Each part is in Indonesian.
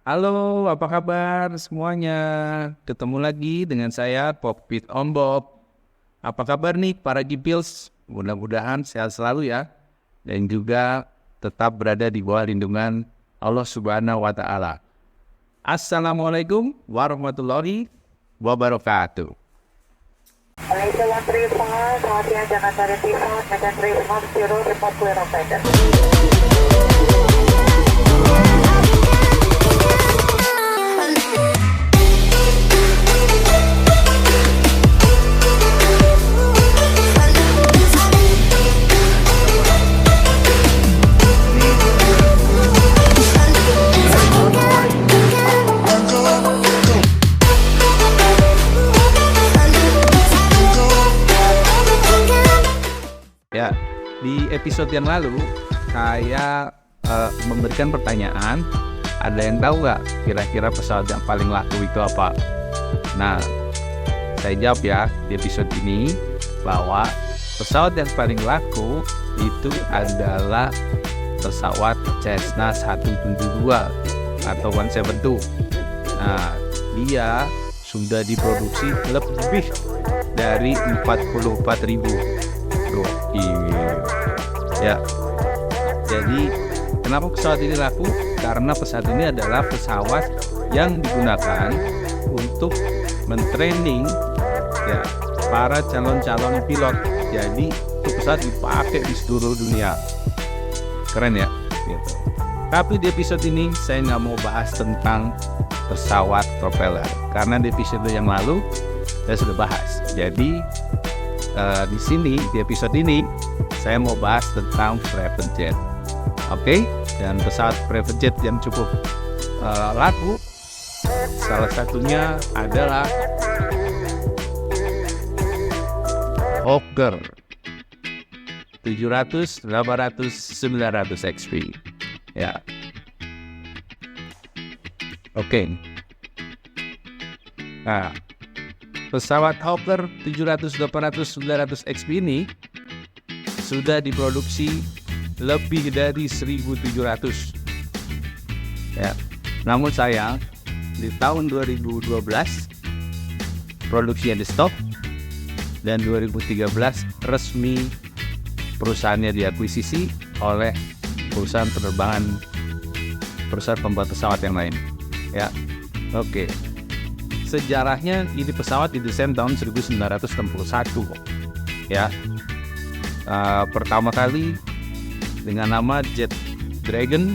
Halo, apa kabar semuanya? Ketemu lagi dengan saya, Popit Om Bob. Apa kabar nih para Gipils? Mudah-mudahan sehat selalu ya. Dan juga tetap berada di bawah lindungan Allah Subhanahu wa Ta'ala. Assalamualaikum warahmatullahi wabarakatuh. Malaysia 135, selamat siang Jakarta Revival, Medan 350, report clear operator. Ya, di episode yang lalu saya memberikan pertanyaan, ada yang tahu nggak kira-kira pesawat yang paling laku itu apa? Nah, saya jawab ya di episode ini bahwa pesawat yang paling laku itu adalah pesawat Cessna 172 atau 172. Nah, dia sudah diproduksi lebih dari 44.000. Ya, jadi kenapa pesawat ini laku? Karena pesawat ini adalah pesawat yang digunakan untuk mentraining ya para calon-calon pilot. Jadi itu pesawat dipakai di seluruh dunia. Keren ya, gitu. Tapi di episode ini saya nggak mau bahas tentang pesawat propeller karena di episode yang lalu saya sudah bahas. Jadi di sini di episode ini saya mau bahas tentang private jet. Oke? Dan pesawat private jet yang cukup laku salah satunya adalah Hawker 700, 800, 900 XP. Ya. Oke. Nah, pesawat Hawker 700, 800, 900 XP ini sudah diproduksi lebih dari 1.700. Ya. Namun sayang, di tahun 2012 produksinya di stop dan 2013 resmi perusahaannya diakuisisi oleh perusahaan pembuat pesawat yang lain. Ya. Oke. Sejarahnya ini pesawat didesain tahun 1961 ya. Pertama kali dengan nama Jet Dragon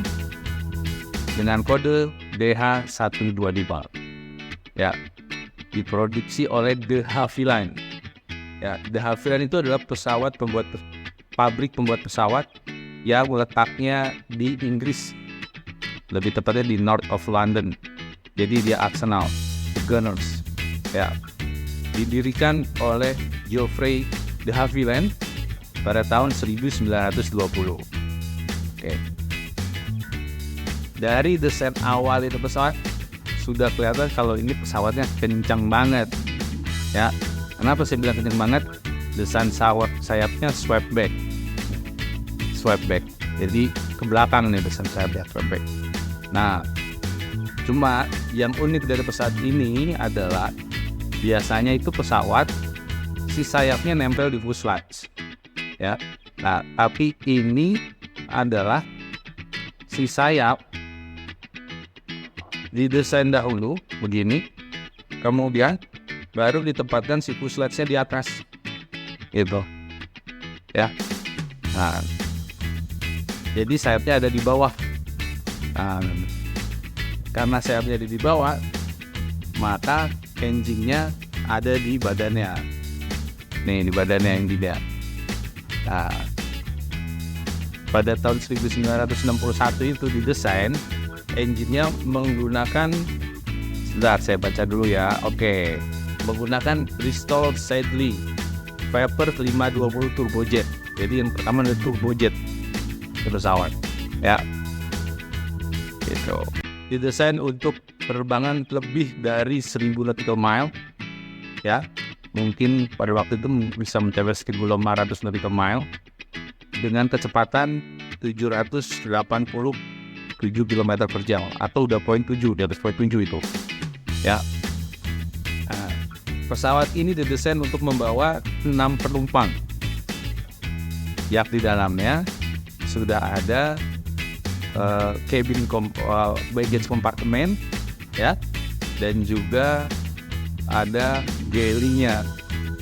dengan kode DH125 ya, diproduksi oleh De Havilland ya. De Havilland itu adalah pabrik pembuat pesawat yang letaknya di Inggris, lebih tepatnya di North of London. Jadi dia Arsenal Gunners ya, didirikan oleh Geoffrey de Havilland pada tahun 1920. Oke. Dari desain awal itu pesawat sudah kelihatan kalau ini pesawatnya kencang banget ya. Kenapa saya bilang kencang banget? Desain sayapnya swept back. Jadi ke belakang nih desain sayapnya swept back. Nah, cuma yang unik dari pesawat ini adalah biasanya itu pesawat si sayapnya nempel di fuselage ya. Nah, tapi ini adalah si sayap didesain dahulu begini, kemudian baru ditempatkan si fuselage-nya di atas gitu ya. Nah, jadi sayapnya ada di bawah. Nah, karena sayapnya ada di bawah, maka engine-nya ada di badannya. Nih, di badannya yang tidak. Nah, pada tahun 1961 itu didesain, engine-nya menggunakan, sebentar saya baca dulu ya. Oke, menggunakan Bristol Siddeley Viper 520 turbojet. Jadi yang pertama adalah turbojet pesawat ya. Gitu. Didesain untuk penerbangan lebih dari 1.000 nautical mile ya. Mungkin pada waktu itu bisa mencapai 1.500 nautical mile dengan kecepatan 780 km per jam atau udah poin 7, di atas poin 7 itu. Ya. Nah, pesawat ini didesain untuk membawa 6 penumpang. Yang di dalamnya sudah ada baggage compartment, ya, dan juga ada galley-nya.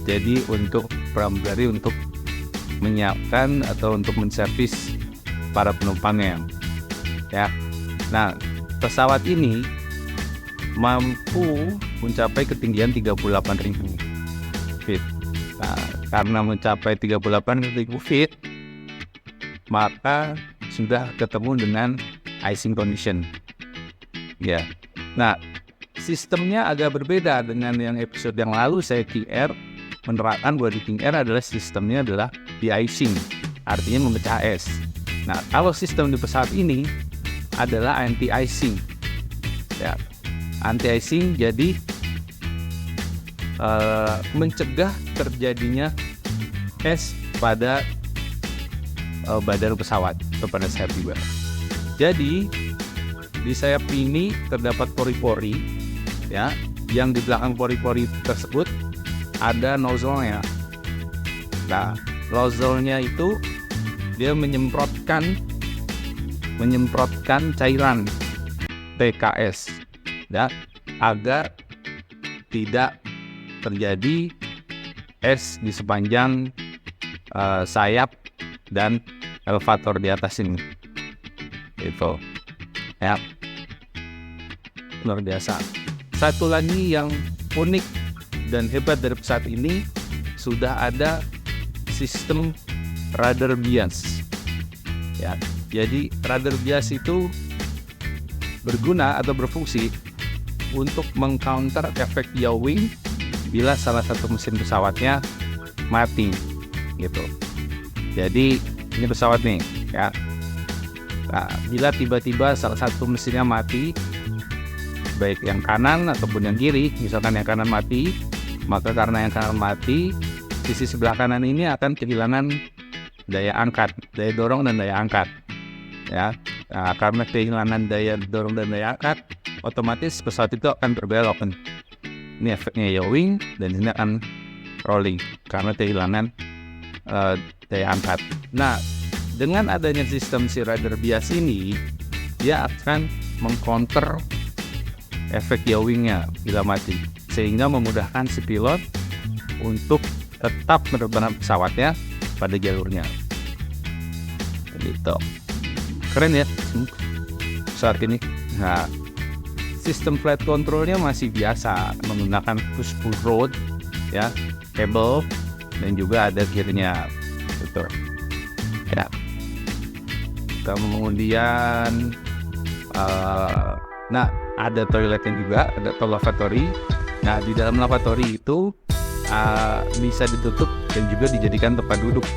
Jadi untuk pramugari untuk menyiapkan atau untuk menservis para penumpangnya, ya. Nah, pesawat ini mampu mencapai ketinggian 38.000 feet. Nah, karena mencapai 38.000 feet, maka sudah ketemu dengan icing condition. Ya. Nah, sistemnya agak berbeda dengan yang episode yang lalu. Saya King Air menerapkan bahwa di King Air adalah sistemnya adalah de-icing, artinya memecah es. Nah, kalau sistem di pesawat ini adalah anti-icing. Ya. Anti-icing jadi mencegah terjadinya es pada badan pesawat atau pada sayap juga. Jadi di sayap ini terdapat pori-pori, ya, yang di belakang pori-pori tersebut ada nozzle-nya. Nah, nozzle-nya itu dia menyemprotkan cairan TKS, ya, agar tidak terjadi es di sepanjang sayap dan elevator di atas ini. Itu, ya, luar biasa. Satu lagi yang unik dan hebat dari pesawat ini, sudah ada sistem rudder bias, ya. Jadi rudder bias itu berguna atau berfungsi untuk mengcounter efek yawing bila salah satu mesin pesawatnya mati, gitu. Jadi ini pesawat nih, ya. Nah, bila tiba-tiba salah satu mesinnya mati, baik yang kanan ataupun yang kiri, misalkan yang kanan mati, maka karena yang kanan mati, sisi sebelah kanan ini akan kehilangan daya angkat, daya dorong dan daya angkat, ya. Nah, karena kehilangan daya dorong dan daya angkat, otomatis pesawat itu akan berbelok. Ini efeknya yawing, dan ini akan rolling karena kehilangan daya angkat. Nah, dengan adanya sistem si rudder bias ini, dia akan mengcounter efek yawingnya bila mati, sehingga memudahkan si pilot untuk tetap menerbangkan pesawatnya pada jalurnya. Gitu. Keren ya pesawat ini. Nah, sistem flight controlnya masih biasa menggunakan push-pull rod, ya, kabel, dan juga ada gearnya, betul, ya. Kemudian nah, ada toiletnya juga, ada lavatory. Nah, di dalam lavatory itu bisa ditutup dan juga dijadikan tempat duduk,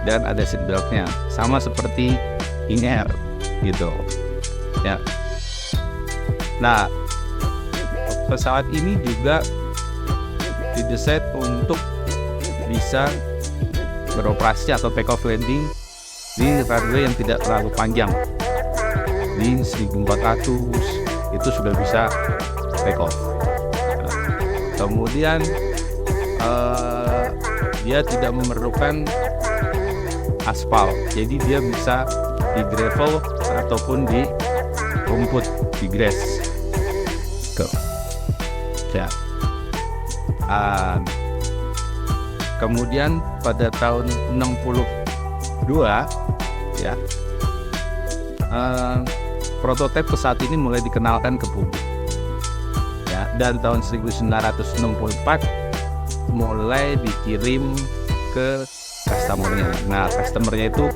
dan ada seat beltnya, sama seperti King Air, gitu, ya. Nah, pesawat ini juga didesain untuk bisa beroperasi atau take off landing di runway yang tidak terlalu panjang. Di 1400 itu sudah bisa take off. Nah, kemudian dia tidak memerlukan aspal, jadi dia bisa di gravel ataupun di rumput, di grass. Ya. Kemudian pada tahun 62, ya, prototipe pesawat ini mulai dikenalkan ke publik, ya, dan tahun 1964 mulai dikirim ke customernya. Nah, customernya itu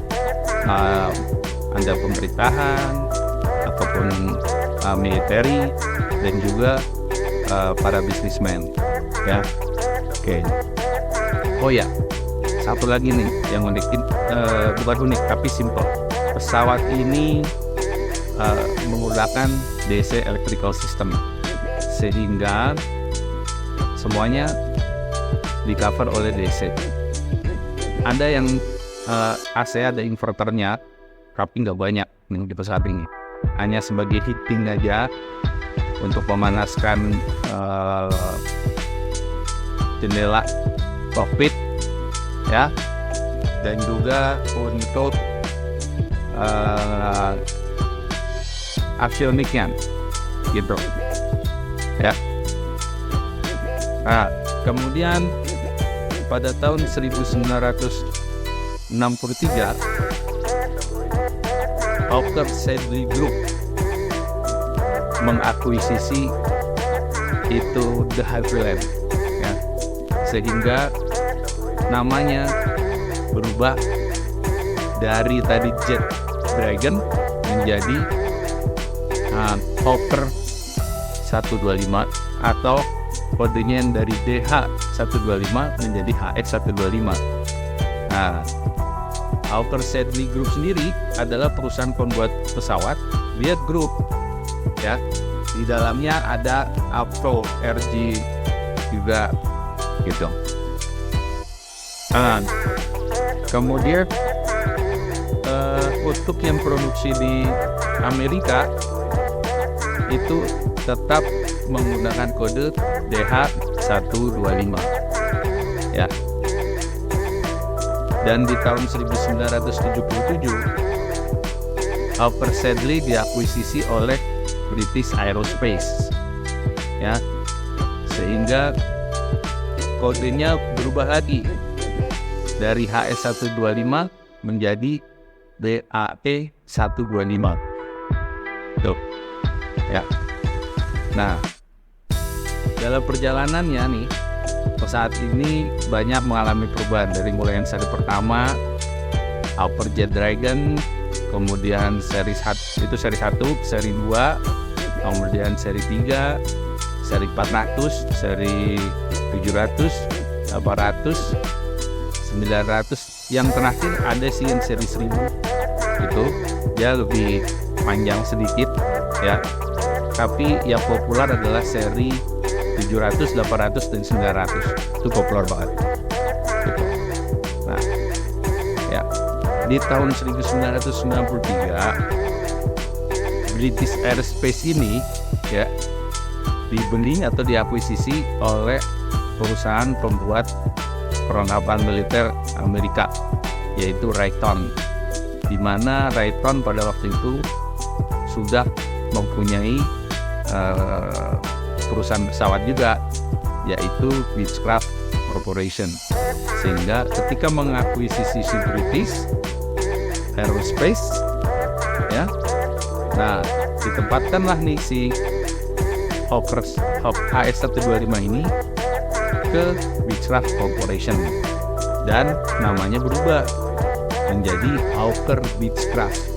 ada pemerintahan ataupun military dan juga para bisnismen, ya. Oke. Oh ya, satu lagi nih yang unik, bukan unik tapi simple. Pesawat ini menggunakan DC electrical system, sehingga semuanya di cover oleh DC. Ada yang AC ada inverternya, tapi nggak banyak, nih di pesawat ini. Hanya sebagai heating aja untuk memanaskan jendela kokpit ya, dan juga untuk avioniknya gitu ya. Nah, kemudian pada tahun 1963 Hawker Siddeley Group mengakuisisi itu de Havilland ya, sehingga namanya berubah dari tadi Jet Dragon menjadi Hawker 125, atau kodenya yang dari DH125 menjadi HS125. Nah, Hawker Siddeley Group sendiri adalah perusahaan pembuat pesawat Viet Group ya. Di dalamnya ada Avro RG juga gitu. Kemudian untuk yang produksi di Amerika itu tetap menggunakan kode DH125 ya. Dan di tahun 1977 Hawker Siddeley diakuisisi oleh British Aerospace ya, sehingga kodenya berubah lagi dari HS125 menjadi BAE125 tuh ya. Nah, dalam perjalanannya nih, pesawat ini banyak mengalami perubahan dari mulai yang seri pertama Hawker Jet Dragon, kemudian seri 1, seri 2, kemudian seri 3, seri 400, seri 700, 800, 900, yang terakhir ada sih yang seri 1000, itu dia lebih panjang sedikit ya, tapi yang populer adalah seri 700, 800, dan 900. Itu populer banget gitu. Nah ya, di tahun 1993 British Aerospace ini ya dibeli atau diakuisisi oleh perusahaan pembuat perlengkapan militer Amerika, yaitu Raytheon, di mana Raytheon pada waktu itu sudah mempunyai perusahaan pesawat juga, yaitu Beechcraft Corporation, sehingga ketika mengakuisisi si British Aerospace ya, nah ditempatkanlah nih si Hawker HS125 ini ke Beechcraft Corporation, dan namanya berubah menjadi Hawker Beechcraft.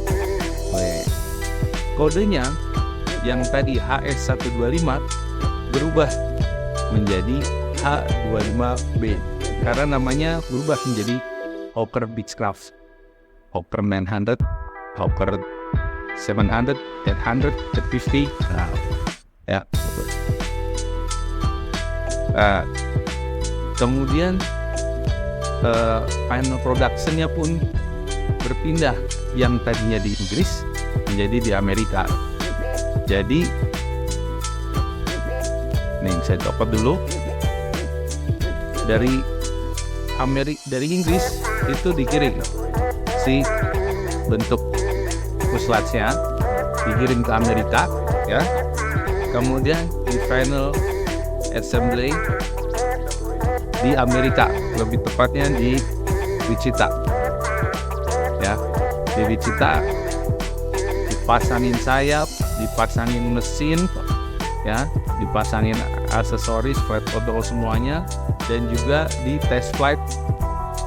Kodenya yang tadi HS125 berubah menjadi H25B karena namanya berubah menjadi Hawker Beechcraft, Hawker 900, Hawker 700, 800, 850. Nah, ya. Kemudian final production-nya pun berpindah, yang tadinya di Inggris menjadi di Amerika. Jadi nih saya copot dulu, dari Inggris itu dikirim si bentuk fuselage-nya, dikirim ke Amerika ya, kemudian di final assembly di Amerika, lebih tepatnya di Wichita ya. Di Wichita dipasangin sayap, dipasangin mesin ya, dipasangin aksesoris, flight control semuanya, dan juga di test flight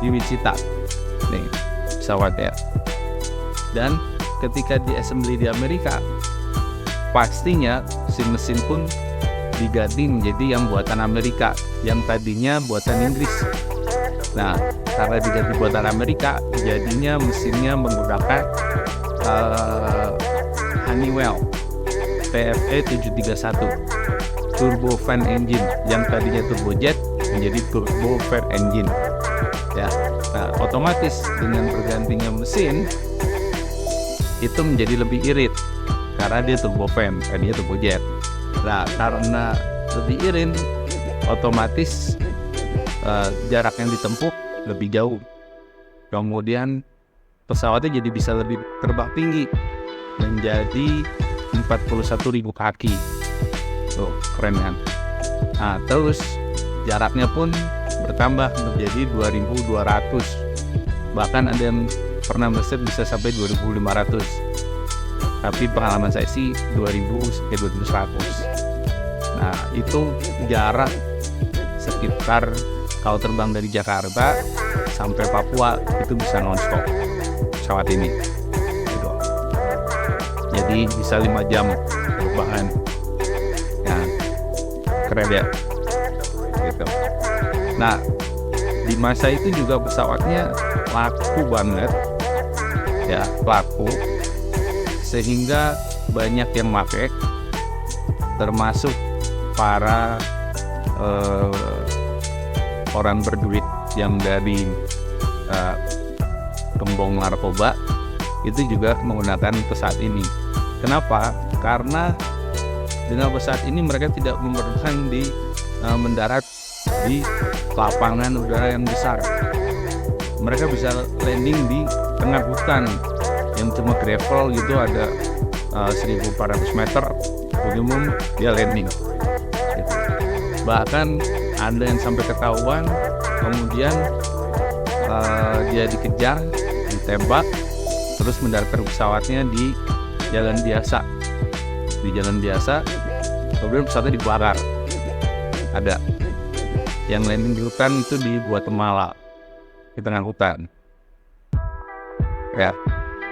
di Wichita nih pesawatnya. Dan ketika di assembly di Amerika, pastinya si mesin pun diganti menjadi yang buatan Amerika, yang tadinya buatan Inggris. Nah, karena diganti buatan Amerika, jadinya mesinnya menggunakan Honeywell TFE 731 turbofan engine, yang tadinya turbojet menjadi turbofan engine ya. Nah, otomatis dengan bergantinya mesin itu menjadi lebih irit karena dia turbofan, dia turbojet. Nah, karena lebih irit, otomatis jarak yang ditempuh lebih jauh. Kemudian pesawatnya jadi bisa lebih terbang tinggi, menjadi 41.000 kaki. Tuh, keren kan? Nah, terus jaraknya pun bertambah menjadi 2.200. Bahkan ada yang pernah meleset bisa sampai 2.500. Tapi pengalaman saya sih 2.000 sampai 2.100. Nah, itu jarak sekitar kalau terbang dari Jakarta sampai Papua itu bisa non-stop pesawat ini. Gitu. Jadi bisa 5 jam penerbangan. Ya, keren ya. Gitu. Nah, di masa itu juga pesawatnya laku banget, ya laku, sehingga banyak yang pakai, termasuk para orang berduit yang dari gembong narkoba itu juga menggunakan pesawat ini. Kenapa? Karena dengan pesawat ini mereka tidak memerlukan mendarat di lapangan udara yang besar. Mereka bisa landing di tengah hutan yang cuma gravel gitu, ada 1.400 meter minimum dia landing gitu. Bahkan ada yang sampai ketahuan, kemudian dia dikejar, ditembak, terus mendaratkan pesawatnya di jalan biasa. Di jalan biasa, kemudian pesawatnya dibakar. Ada yang landing di hutan itu di Guatemala, di tengah hutan. Ya,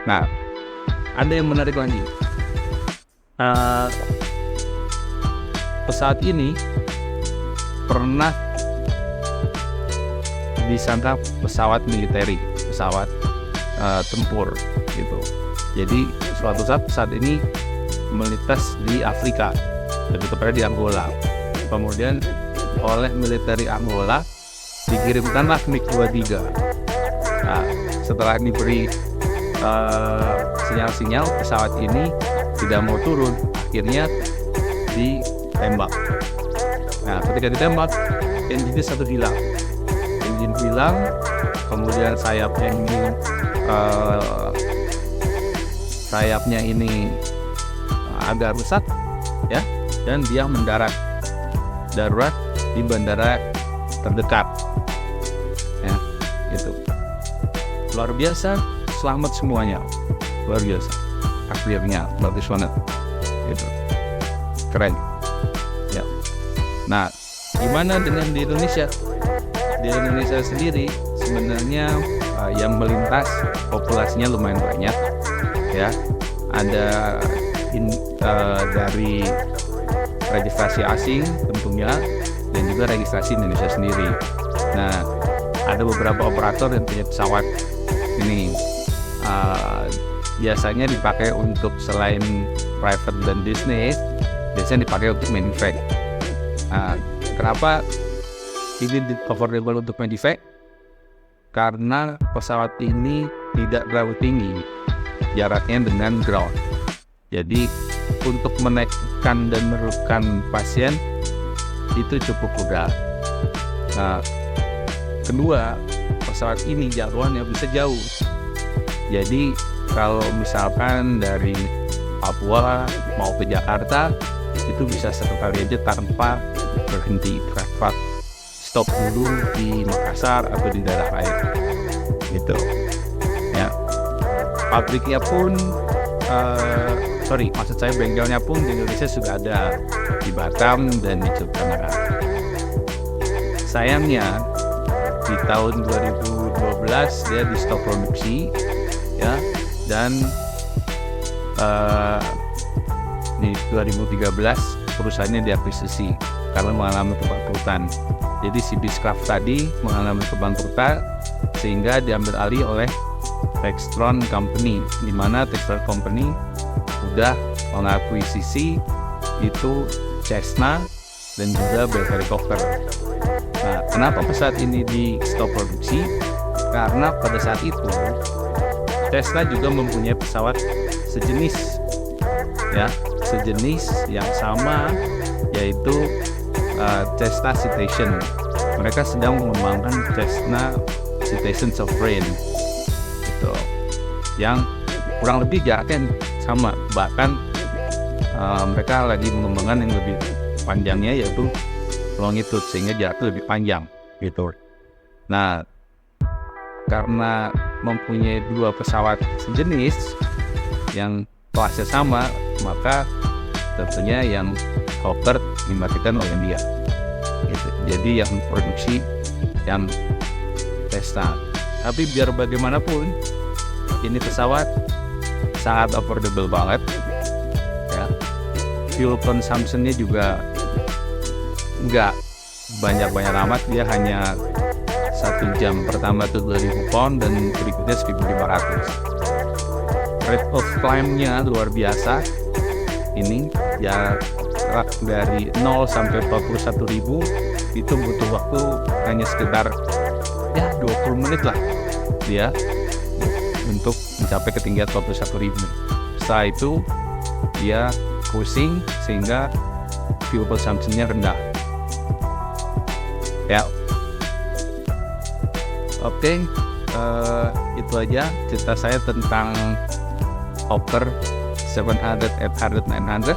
nah ada yang menarik lagi. Pesawat ini pernah disangka pesawat militeri, pesawat tempur gitu. Jadi suatu saat pesawat ini melintas di Afrika, lebih tepatnya di Angola. Kemudian oleh militeri Angola dikirimkanlah MiG-23. Nah, setelah diberi sinyal-sinyal pesawat ini tidak mau turun, akhirnya ditembak. Nah, ketika ditembak, engine satu hilang. Engine hilang, kemudian sayapnya ini agak rusak, ya, dan dia mendarat darurat di bandara terdekat, ya, gitu. Luar biasa, selamat semuanya, luar biasa. Akhirnya bagus banget, gitu. Keren. Ya. Nah, gimana dengan di Indonesia? Di Indonesia sendiri sebenarnya yang melintas populasinya lumayan banyak, ya. Ada dari registrasi asing tentunya, dan juga registrasi Indonesia sendiri. Nah, ada beberapa operator yang punya pesawat ini. Biasanya dipakai untuk selain private dan business, biasanya dipakai untuk medevac. Kenapa ini affordable untuk medevac? Karena pesawat ini tidak terlalu tinggi jaraknya dengan ground. Jadi untuk menaikkan dan menurunkan pasien itu cukup mudah. Nah, kedua, pesawat ini jangkauannya bisa jauh. Jadi kalau misalkan dari Papua mau ke Jakarta itu bisa satu kali aja tanpa berhenti traffic, stop dulu di Makassar atau di daerah lain, gitu. Ya, pabriknya pun, maksud saya bengkelnya pun di Indonesia sudah ada di Batam dan di Yogyakarta. Sayangnya di tahun 2012 dia di stop produksi, ya, dan di 2013 perusahaannya diakuisisi karena mengalami kebangkrutan. Jadi si Beechcraft tadi mengalami kebangkrutan sehingga diambil alih oleh Textron Company, di mana Textron Company sudah mengakuisisi itu Cessna dan juga Bell Helicopter. Nah, kenapa pesawat ini di stop produksi? Karena pada saat itu Cessna juga mempunyai pesawat sejenis yang sama, yaitu Cessna Citation. Mereka sedang mengembangkan Cessna Citation Sovereign gitu, yang kurang lebih jaraknya sama, bahkan mereka lagi mengembangkan yang lebih panjangnya, yaitu longitude, sehingga jaraknya lebih panjang gitu. Nah, karena mempunyai dua pesawat sejenis yang kelasnya sama, maka tentunya yang Hawker dimatikan oleh dia gitu. Jadi yang produksi yang Cessna. Tapi biar bagaimanapun, ini pesawat sangat affordable banget ya. Fuel consumption-nya juga nggak banyak-banyak amat. Dia hanya 1 jam pertama itu 2.000 pound dan berikutnya 1.500. Rate of climb-nya luar biasa. Ini jarak dari 0 sampai 41.000 itu butuh waktu hanya sekitar 20 menit lah dia untuk mencapai ketinggian 41.000. Setelah itu dia cruising sehingga fuel consumption-nya rendah ya. Oke, itu aja cerita saya tentang Hawker 700, 800, 900.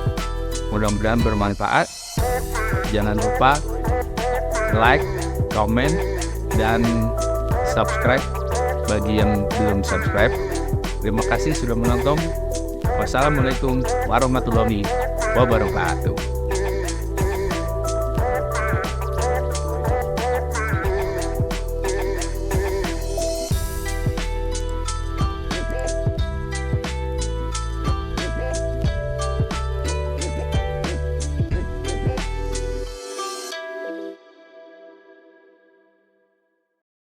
Mudah-mudahan bermanfaat. Jangan lupa like, comment, dan subscribe bagi yang belum subscribe. Terima kasih sudah menonton. Wassalamualaikum warahmatullahi wabarakatuh.